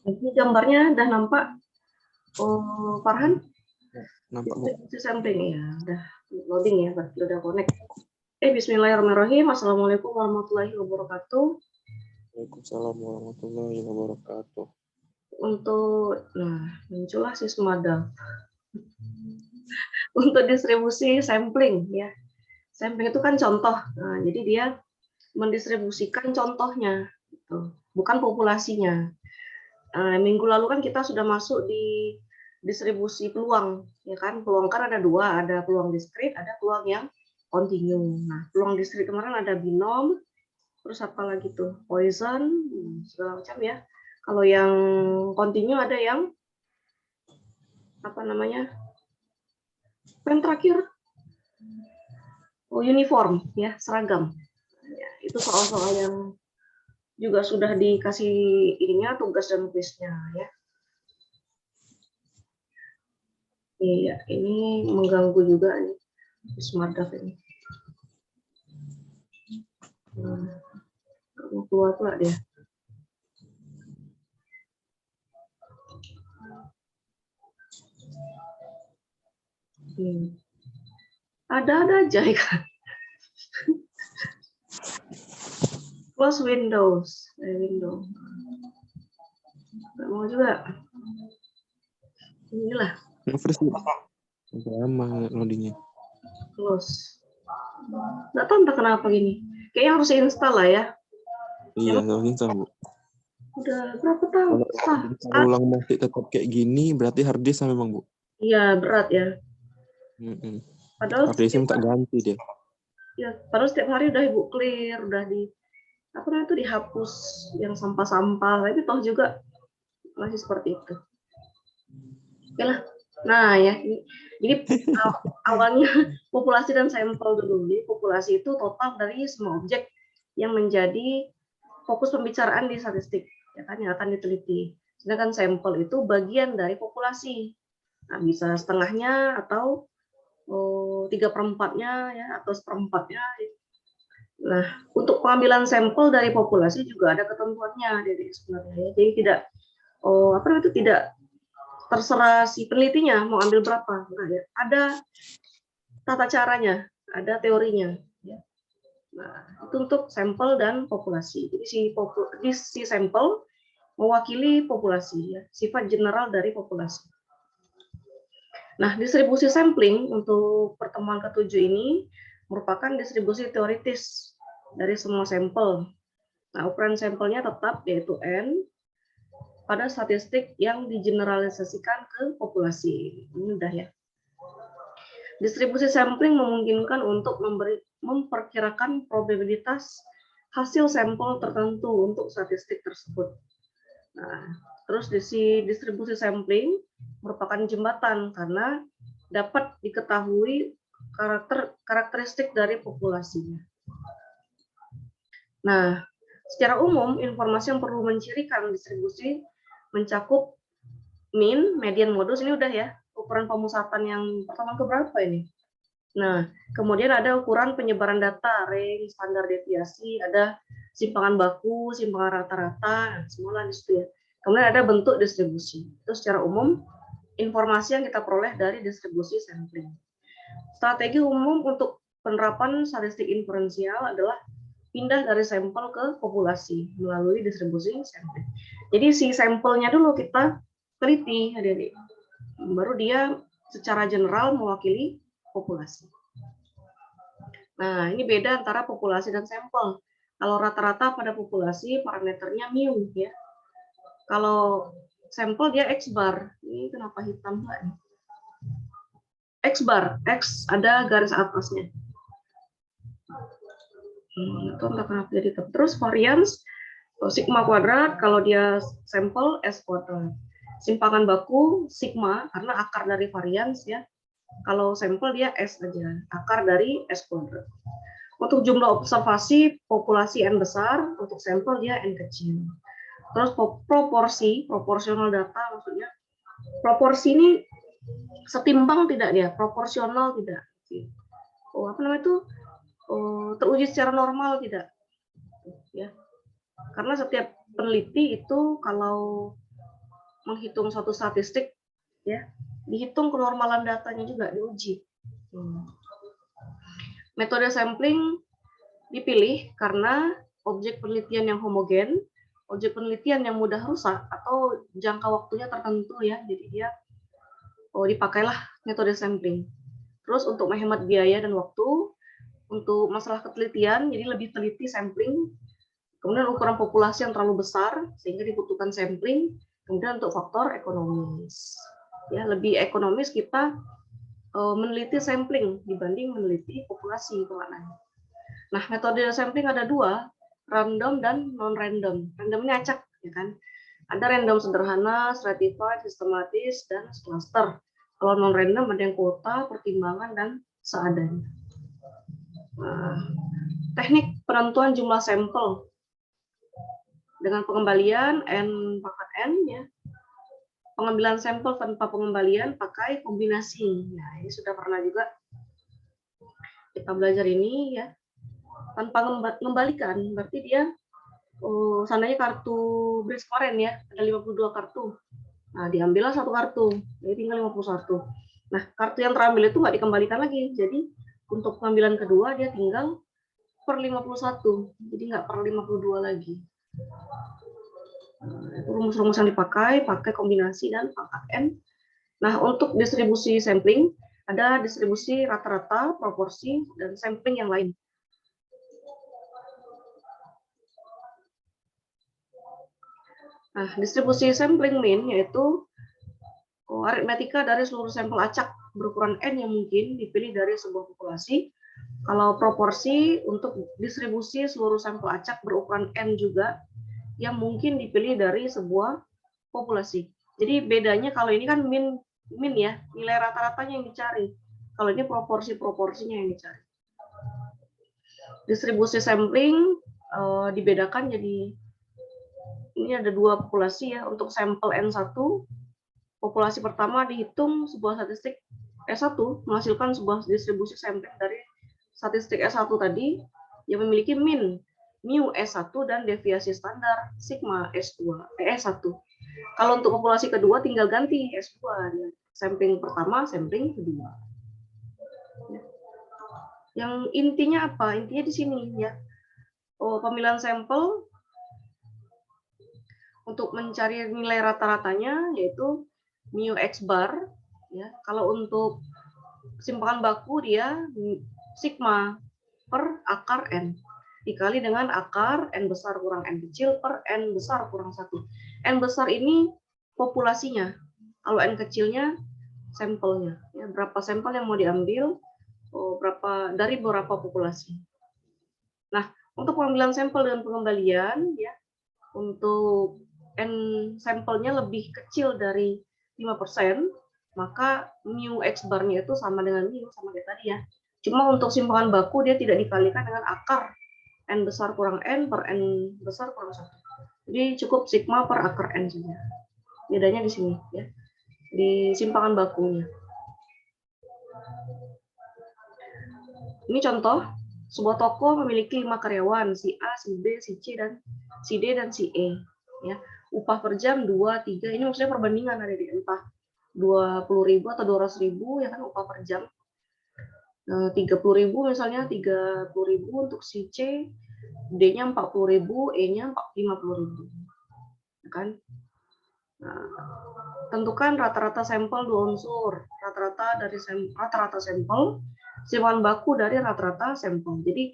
Ini gambarnya udah nampak, oh, Farhan? Nampak, Bu. Sampling ya, udah loading ya, berarti udah connect. Bismillahirrahmanirrahim. Assalamualaikum warahmatullahi wabarakatuh. Waalaikumsalam warahmatullahi wabarakatuh. Nah, muncullah Sismada. Untuk distribusi sampling ya. Sampling itu kan contoh. Nah, jadi dia mendistribusikan contohnya, gitu. Bukan populasinya. Minggu lalu kan kita sudah masuk di distribusi peluang, ya kan? Peluang kan ada dua, ada peluang diskrit, ada peluang yang kontinu. Nah, peluang diskrit kemarin ada binom, terus apa lagi tuh? Poison, segala macam ya. Kalau yang kontinu ada yang apa namanya? Yang terakhir, uniform ya, seragam. Ya, itu soal-soal yang juga sudah dikasih ininya, tugas dan kuisnya ya. Iya, ini mengganggu juga nih SmartDAF ini. Kamu keluar pula dia. Ada aja ya kan. Close Windows, window. Nggak mau juga. Inilah. Nge-freeze dulu. Lama loadingnya. Close. Nggak tahu entah kenapa gini. Kayaknya harus install lah ya. Iya, harus install, Bu. Udah berapa tahun? Kalau ulang masih tetap kayak gini, berarti hard disk memang, Bu. Iya, berat ya. Padahal hard disknya minta ganti dia. Ya, padahal setiap hari udah Ibu clear, udah di apa namanya itu dihapus yang sampah-sampah, tapi toh juga masih seperti itu. Oke lah. Nah ya, jadi awalnya populasi dan sampel dulu. Jadi populasi itu total dari semua objek yang menjadi fokus pembicaraan di statistik, ya kan, yang akan diteliti. Sedangkan sampel itu bagian dari populasi. Nah, bisa setengahnya atau 3/4-nya ya, atau 1/4-nya. Nah, untuk pengambilan sampel dari populasi juga ada ketentuannya, jadi sebenarnya. Jadi tidak itu tidak terserah si penelitinya mau ambil berapa. Nah, ya, ada tata caranya, ada teorinya. Ya. Nah, itu untuk sampel dan populasi. Jadi si sampel mewakili populasi, ya, sifat general dari populasi. Nah, distribusi sampling untuk pertemuan ke-7 ini merupakan distribusi teoritis dari semua sampel. Nah, ukuran sampelnya tetap yaitu N pada statistik yang digeneralisasikan ke populasi. Ini udah ya. Distribusi sampling memungkinkan untuk memperkirakan probabilitas hasil sampel tertentu untuk statistik tersebut. Nah, terus distribusi sampling merupakan jembatan karena dapat diketahui karakteristik dari populasinya. Nah, secara umum informasi yang perlu mencirikan distribusi mencakup mean, median, modus, ini udah ya, ukuran pemusatan yang pertemuan keberapa ini. Nah, kemudian ada ukuran penyebaran data, range, standar deviasi, ada simpangan baku, simpangan rata-rata, semua di situ ya. Kemudian ada bentuk distribusi. Itu secara umum informasi yang kita peroleh dari distribusi sampling. Strategi umum untuk penerapan statistik inferensial adalah pindah dari sampel ke populasi melalui distribusi sampling. Jadi si sampelnya dulu kita teliti, adik-adik. Baru dia secara general mewakili populasi. Nah, ini beda antara populasi dan sampel. Kalau rata-rata pada populasi parameternya mu ya. Kalau sampel dia X bar. Ini kenapa hitam Mbak? X bar, X ada garis atasnya. Itu entah kenapa jadi hitam. Terus variance sigma kuadrat, kalau dia sampel S kuadrat. Simpangan baku sigma karena akar dari variance ya. Kalau sampel dia S aja, akar dari S kuadrat. Untuk jumlah observasi populasi N besar, untuk sampel dia N kecil. Terus proporsional data maksudnya. Proporsi ini setimbang tidak dia, proporsional tidak. Apa namanya itu? Teruji secara normal tidak. Ya. Karena setiap peneliti itu kalau menghitung suatu statistik, ya, dihitung kenormalan datanya juga diuji. Metode sampling dipilih karena objek penelitian yang homogen, objek penelitian yang mudah rusak atau jangka waktunya tertentu ya, jadi dia dipakailah metode sampling. Terus untuk menghemat biaya dan waktu, untuk masalah ketelitian, jadi lebih teliti sampling. Kemudian ukuran populasi yang terlalu besar, sehingga dibutuhkan sampling. Kemudian untuk faktor ekonomis. Ya, lebih ekonomis kita meneliti sampling dibanding meneliti populasi kemana. Nah, metode sampling ada dua, random dan non-random. Random ini acak, ya kan? Ada random sederhana, stratified, sistematis, dan cluster. Kalau non-random ada yang kuota, pertimbangan, dan seadanya. Nah, teknik penentuan jumlah sampel dengan pengembalian n pangkat n, ya. Pengambilan sampel tanpa pengembalian pakai kombinasi. Nah, ini sudah pernah juga kita belajar ini, ya. Tanpa mengembalikan, berarti dia seandainya kartu BRIS kemarin ya, ada 52 kartu. Nah, diambillah satu kartu, jadi tinggal 51. Nah, kartu yang terambil itu nggak dikembalikan lagi. Jadi, untuk pengambilan kedua, dia tinggal per 51. Jadi, nggak per 52 lagi. Itu rumus-rumus yang dipakai, pakai kombinasi dan pangkat N. Nah, untuk distribusi sampling, ada distribusi rata-rata, proporsi, dan sampling yang lain. Nah, distribusi sampling mean yaitu aritmetika dari seluruh sampel acak berukuran N yang mungkin dipilih dari sebuah populasi. Kalau proporsi untuk distribusi seluruh sampel acak berukuran N juga yang mungkin dipilih dari sebuah populasi. Jadi bedanya kalau ini kan min ya, nilai rata-ratanya yang dicari. Kalau ini proporsi-proporsinya yang dicari. Distribusi sampling dibedakan jadi ini ada dua populasi ya. Untuk sampel N1, populasi pertama dihitung sebuah statistik S1 menghasilkan sebuah distribusi sampling dari statistik S1 tadi yang memiliki min mu S1 dan deviasi standar sigma S1. Kalau untuk populasi kedua tinggal ganti S2, sampling pertama, sampling kedua. Yang intinya apa? Intinya di sini ya. Pemilihan sampel untuk mencari nilai rata-ratanya yaitu mu x bar ya. Kalau untuk simpangan baku dia sigma per akar n dikali dengan akar n besar kurang n kecil per n besar kurang 1. N besar ini populasinya. Kalau n kecilnya sampelnya. Ya, berapa sampel yang mau diambil dari beberapa populasi. Nah, untuk pengambilan sampel dengan pengembalian ya, untuk N sampelnya lebih kecil dari 5%, maka mu X bar-nya itu sama dengan mu, sama kayak tadi ya. Cuma untuk simpangan baku dia tidak dikalikan dengan akar N besar kurang N per N besar kurang 1. Jadi cukup sigma per akar N saja. Bedanya di sini ya, di simpangan bakunya. Ini contoh, sebuah toko memiliki 5 karyawan, si A, si B, si C, dan si D, dan si E. Ya. Upah per jam 2, 3, ini maksudnya perbandingan ada di entah 20.000 atau 200.000 ya kan upah per jam. 30.000 misalnya, 30.000 untuk si C, D-nya 40.000, E-nya 50.000. Ya kan? Nah, tentukan rata-rata sampel 2 unsur, rata-rata sampel, simpangan baku dari rata-rata sampel. Jadi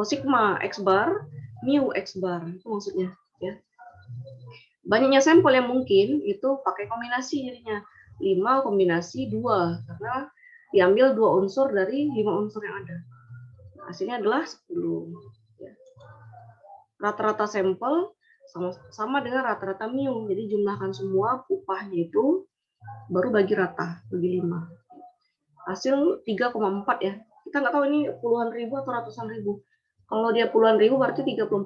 sigma X bar, mu X bar itu maksudnya ya. Banyaknya sampel yang mungkin itu pakai kombinasi jadinya 5 kombinasi 2 karena diambil 2 unsur dari 5 unsur yang ada. Nah, hasilnya adalah 10 ya. Rata-rata sampel sama dengan rata-rata mu. Jadi jumlahkan semua upahnya itu baru bagi rata, bagi 5. Hasil 3,4 ya. Kita nggak tahu ini puluhan ribu atau ratusan ribu. Kalau dia puluhan ribu berarti 34.000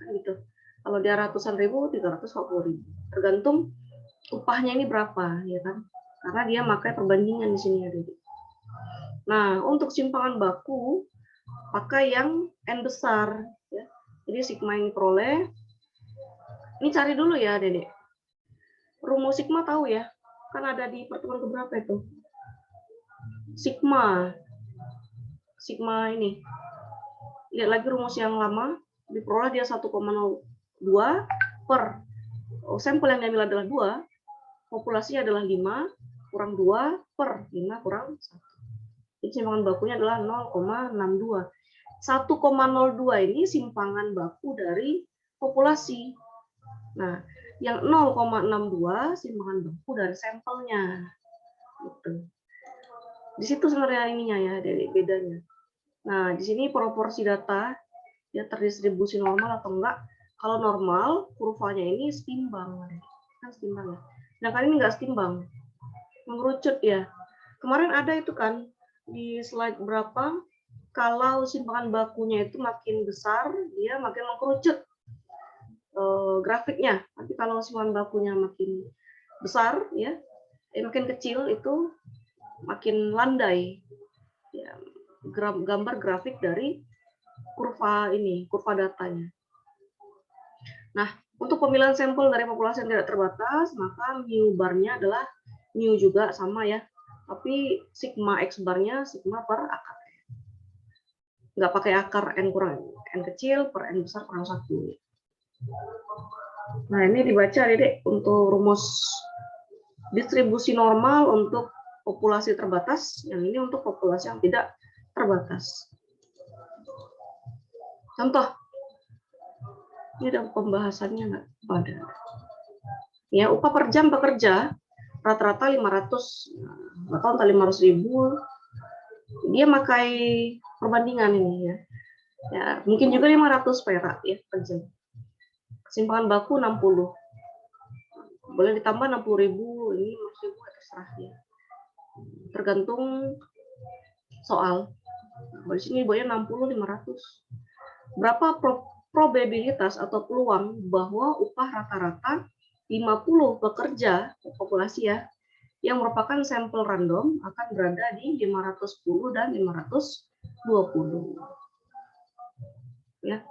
kan gitu. Kalau dia ratusan ribu 340.000. Tergantung upahnya ini berapa ya kan. Karena dia pakai perbandingan di sini ada. Nah, untuk simpangan baku pakai yang N besar ya. Jadi sigma yang diperoleh ini cari dulu ya, Dedek. Rumus sigma tahu ya? Kan ada di pertemuan keberapa itu? Sigma. Sigma ini. Lihat lagi rumus yang lama, diperoleh dia 1,02 per sampel yang diambil adalah 2, populasinya adalah 5 kurang 2 per 5 kurang 1. Jadi simpangan bakunya adalah 0,62. 1,02 ini simpangan baku dari populasi. Nah, yang 0,62 simpangan baku dari sampelnya. Gitu. Di situ sebenarnya ininya ya, dari bedanya. Nah, di sini proporsi data ya terdistribusi normal atau enggak. Kalau normal, kurvanya ini setimbang. Kan setimbang ya. Nah, kali ini enggak setimbang. Mengerucut ya. Kemarin ada itu kan di slide berapa, kalau simpangan bakunya itu makin besar, dia makin mengkerucut grafiknya. Tapi kalau simpangan bakunya makin besar, ya, makin kecil itu makin landai. Ya, gambar grafik dari kurva ini, kurva datanya. Nah, untuk pemilihan sampel dari populasi yang tidak terbatas, maka mu barnya adalah mu juga sama ya, tapi sigma x barnya sigma per akar. Nggak pakai akar n kurang n kecil per n besar kurang 1. Nah, ini dibaca Dedek untuk rumus distribusi normal untuk populasi terbatas, yang ini untuk populasi yang tidak terbatas. Contoh, ini ada pembahasannya nggak? Ada. Ya, upah per jam pekerja rata-rata 500, bahkan 500.000. Dia pakai perbandingan ini ya. Ya, mungkin juga 500 perak ya per jam. Simpangan baku 60. Boleh ditambah 60.000, ini 50.000 terserah ya. Tergantung soal. Nah, di sini boleh 60, 500. Berapa probabilitas atau peluang bahwa upah rata-rata 50 pekerja populasi ya yang merupakan sampel random akan berada di 510 dan 520 ya.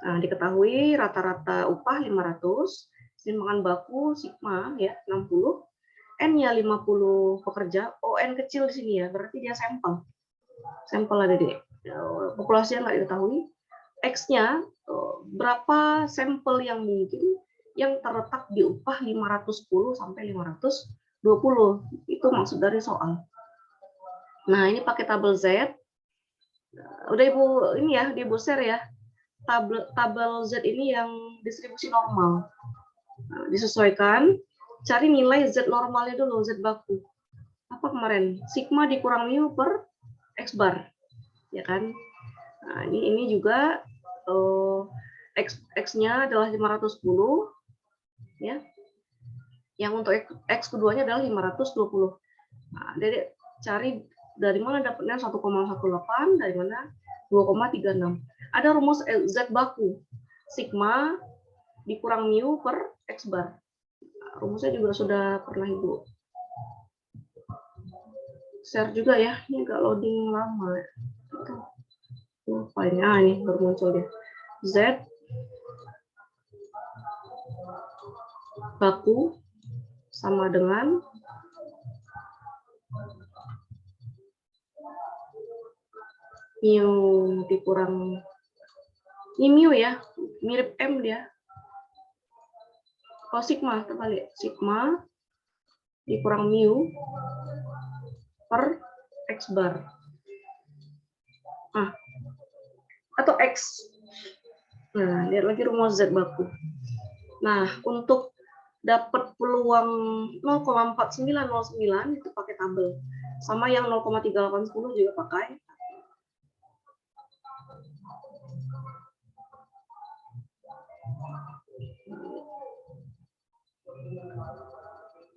Nah, diketahui rata-rata upah 500, simpangan baku sigma ya 60, n-nya 50 pekerja, n kecil di sini ya, berarti dia sampel ada di populasi yang nggak diketahui. X-nya berapa sampel yang mungkin yang terletak di upah 510 sampai 520. Itu maksud dari soal. Nah, ini pakai tabel Z. Udah Ibu ini ya, di Ibu share ya. Tabel Z ini yang distribusi normal. Nah, disesuaikan, cari nilai Z normalnya dulu, Z baku. Apa kemarin? Sigma dikurang mu per X bar. Ya kan? Nah, ini juga X-nya adalah 510 ya. Yang untuk X keduanya adalah 520. Nah, jadi cari dari mana dapatnya 1,18, dari mana 2,36. Ada rumus Z baku. Sigma dikurang mu per X bar. Nah, rumusnya juga sudah pernah Ibu share juga ya. Ini agak loading lama. Filenya ini baru muncul dia. Z baku sama dengan mu dikurang ini mu ya, mirip M dia. Kalau sigma terbalik, sigma dikurang mu per X bar. Nah, atau X. Nah, lihat lagi rumus Z baku. Nah, untuk dapat peluang 0,4909 itu pakai tabel. Sama yang 0,3810 juga pakai.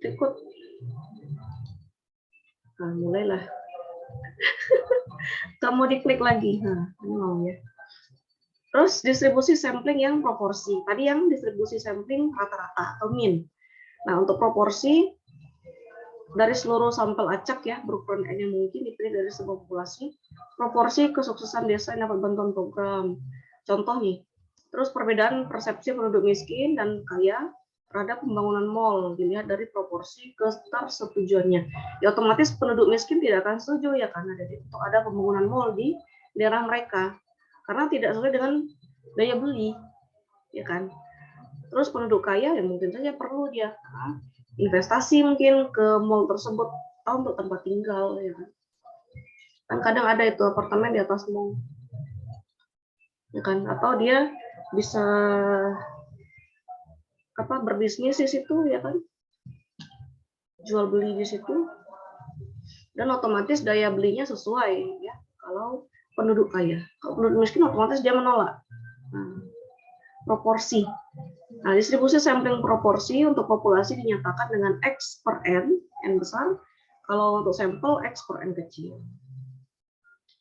Ikut. Nah, mulailah. Kamu diklik lagi. Nah, ini mau ya. Terus distribusi sampling yang proporsi. Tadi yang distribusi sampling rata-rata atau min. Nah, untuk proporsi dari seluruh sampel acak ya, berukuran N yang mungkin dipilih dari sebuah populasi. Proporsi kesuksesan desa yang dapat bantuan program. Contoh nih. Terus perbedaan persepsi penduduk miskin dan kaya terhadap pembangunan mall dilihat dari proporsi ketersetujuannya. Ya otomatis penduduk miskin tidak akan setuju ya karena untuk ada pembangunan mall di daerah mereka karena tidak sesuai dengan daya beli, ya kan. Terus penduduk kaya ya mungkin saja perlu dia investasi mungkin ke mall tersebut atau untuk tempat tinggal, ya kan. Kan kadang ada itu apartemen di atas mall, ya kan. Atau dia bisa berbisnis di situ, ya kan, jual beli di situ, dan otomatis daya belinya sesuai ya kalau penduduk kaya. Kalau penduduk miskin otomatis dia menolak. Proporsi. Nah, distribusi sampling proporsi untuk populasi dinyatakan dengan X per N besar. Kalau untuk sampel X per N kecil.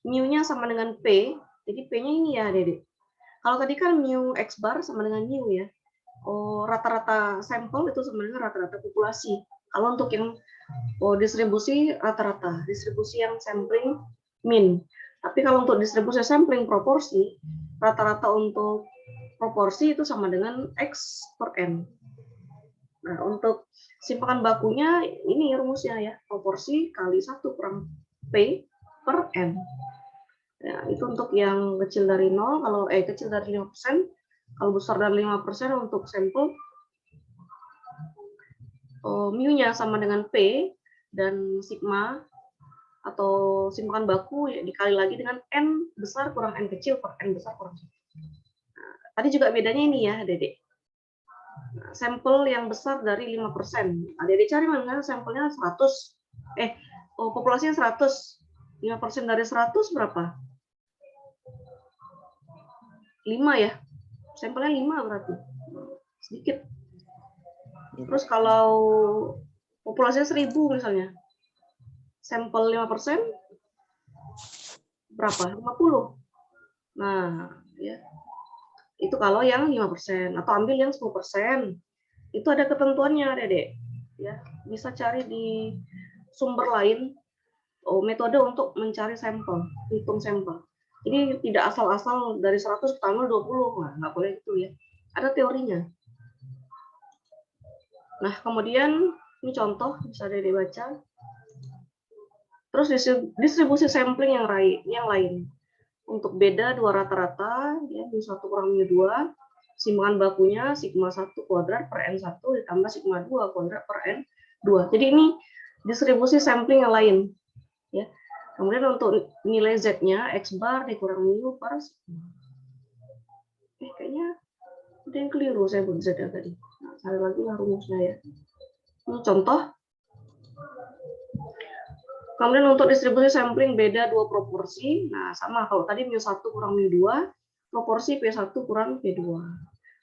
Mu-nya sama dengan P, jadi P-nya ini ya, Dedek. Kalau tadi kan mu X bar sama dengan mu ya. Rata-rata sampel itu sama dengan rata-rata populasi. Kalau untuk yang distribusi rata-rata, distribusi yang sampling min. Tapi kalau untuk distribusi sampling proporsi, rata-rata untuk proporsi itu sama dengan X per N. Nah, untuk simpangan bakunya, ini rumusnya ya, proporsi kali 1 kurang P per N. Ya, itu untuk yang kecil dari 0, kalau kecil dari 5%, kalau besar dari 5% untuk sampel, mu-nya sama dengan P, dan sigma atau simpangan baku ya, dikali lagi dengan N besar kurang N kecil per N besar kurang 1. Nah, tadi juga bedanya ini ya, Dedek. Nah, sampel yang besar dari 5%. Nah, Dedek cari mana sampelnya 100. Populasinya 100. 5% dari 100 berapa? 5 ya. Sampelnya 5 berarti. Sedikit. Terus kalau populasinya 1000 misalnya. Sampel 5% berapa? 50. Nah, ya. Itu kalau yang 5%. Atau ambil yang 10%. Itu ada ketentuannya, Dedek. Ya, bisa cari di sumber lain metode untuk mencari sampel, hitung sampel. Ini tidak asal-asal dari 100 kita ambil 20. Nah, nggak boleh itu ya. Ada teorinya. Nah, kemudian ini contoh bisa Dedek baca. Terus distribusi sampling yang lain. Untuk beda dua rata-rata, ya, mu 1 kurang mu 2, simpangan bakunya sigma 1 kuadrat per N1 ditambah sigma 2 kuadrat per N2. Jadi ini distribusi sampling yang lain. Ya. Kemudian untuk nilai Z-nya, X bar dikurang mu per sigma. Kayaknya ada yang keliru saya buat Z tadi. Nah, cari lagi lah rumusnya ya. Ini contoh. Kemudian untuk distribusi sampling beda dua proporsi. Nah, sama kalau tadi mu 1 kurang mu 2, proporsi P1 kurang P2.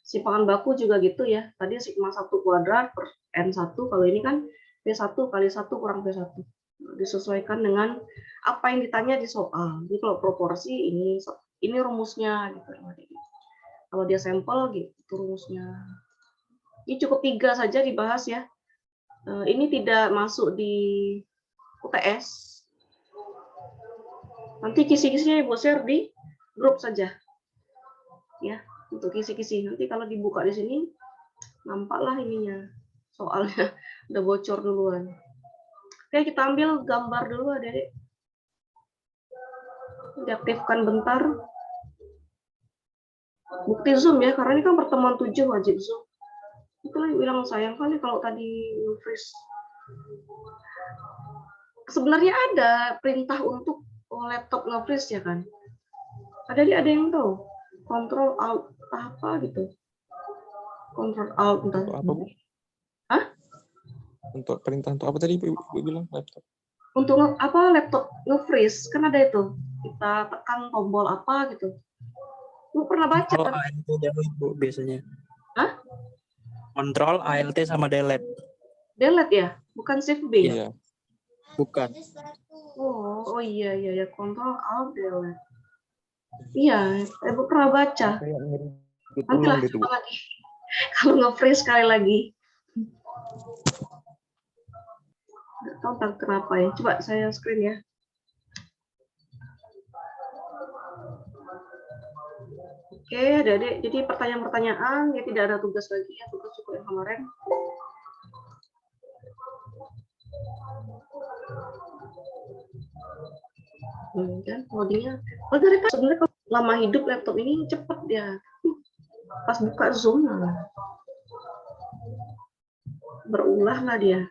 Simpangan baku juga gitu ya. Tadi sigma 1 kuadrat per N1, kalau ini kan P1 kali 1 kurang P1. Disesuaikan dengan apa yang ditanya di soal. Jadi kalau proporsi ini rumusnya gitu. Kalau dia sampel gitu rumusnya. Ini cukup 3 saja dibahas ya. Ini tidak masuk di UTS. Nanti kisi-kisinya Ibu share di grup saja. Ya, untuk kisi-kisi. Nanti kalau dibuka di sini nampaklah ininya. Soalnya udah bocor duluan. Oke, kita ambil gambar dulu, Adik. Diaktifkan bentar. Bukti Zoom ya, karena ini kan pertemuan 7 wajib Zoom. Itulah yang bilang sayang kali kalau tadi freeze. Sebenarnya ada perintah untuk laptop nge-freeze ya kan. Ada yang tahu? Control Alt apa gitu. Control Alt entah. Untuk apa, Bu? Hah? Untuk perintah untuk apa tadi Ibu bilang laptop? Untuk laptop nge-freeze kan ada itu. Kita tekan tombol apa gitu. Lu pernah baca Kontrol kan? ALT delete, Bu, biasanya. Hah? Kontrol ALT sama delete. Delete ya? Bukan Shift B? Iya. Bukan. Oh iya ya, Control Alt Delete. Iya, Ibu pernah baca. Nanti lah coba lagi. Kalau nge-freeze sekali lagi. Nggak tahu kenapa ya. Coba saya screen ya. Oke, adik-adik. Jadi pertanyaan-pertanyaan, ya tidak ada tugas lagi ya, tugas cukup yang kemarin. Kan loadingnya. Oh, dari pas sebenarnya kalau lama hidup laptop ini cepat dia. Pas buka Zoom, berulah lah dia.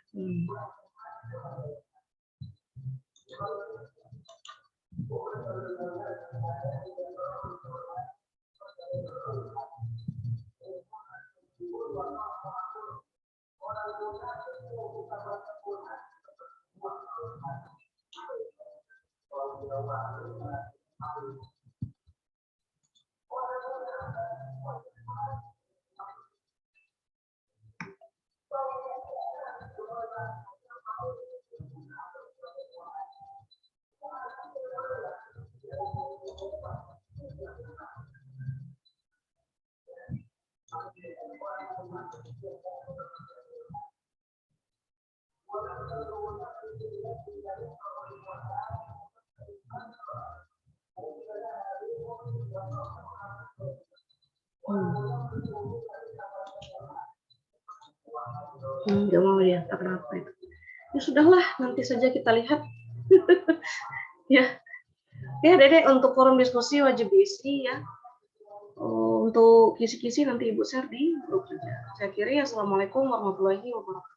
Nggak mau ya, kenapa itu? Ya sudahlah, nanti saja kita lihat. Ya, Dede, untuk forum diskusi wajib diisi ya. Untuk kisi-kisi nanti Ibu share di grup saja. Saya kira ya, assalamualaikum warahmatullahi wabarakatuh.